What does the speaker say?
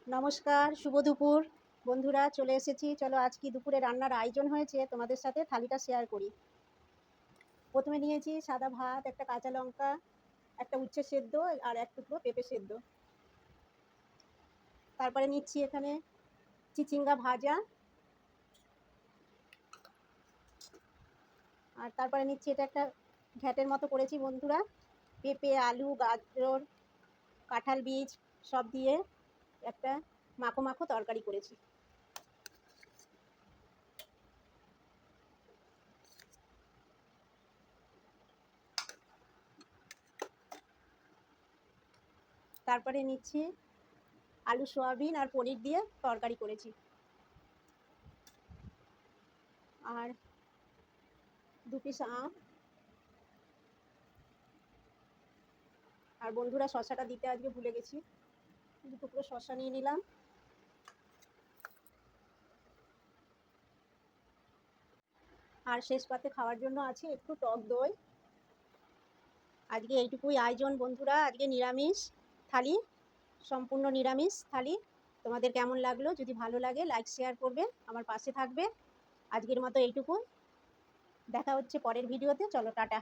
নমস্কার, শুভ দুপুর। বন্ধুরা চলে এসেছি। চলো আজ কি দুপুরে রান্নার আয়োজন হয়েছে তোমাদের সাথে থালিটা শেয়ার করি। প্রথমে নিয়েছি সাদা ভাত, একটা কাঁচা লঙ্কা, একটা উচ্ছে সেদ্ধ আর এক টুকরো পেঁপে সেদ্ধ। তারপরে নিচ্ছি এখানে চিচিঙ্গা ভাজা, আর তারপরে নিচ্ছি এটা একটা ঘ্যাটের মতো করেছি বন্ধুরা। পেঁপে, আলু, গাজর, কাঁঠাল বীজ সব দিয়ে একটা মাখো মাখো তরকারি করেছি। তারপরে নিচ্ছি আলু, সোয়াবিন আর পনির দিয়ে তরকারি করেছি। আর 2 পিস আম, আর বন্ধুরা শসাটা দিতে আজকে ভুলে গেছি, 2 টুকরো শসা নিয়ে নিলাম। আর শেষ পাতে খাওয়ার জন্য আছে একটু টক দই। আজকে এইটুকুই আয়োজন বন্ধুরা। আজকে নিরামিষ থালি, সম্পূর্ণ নিরামিষ থালি। তোমাদের কেমন লাগলো? যদি ভালো লাগে লাইক শেয়ার করবে, আমার পাশে থাকবে। আজকের মতো এইটুকুই, দেখা হচ্ছে পরের ভিডিওতে। চলো টাটা।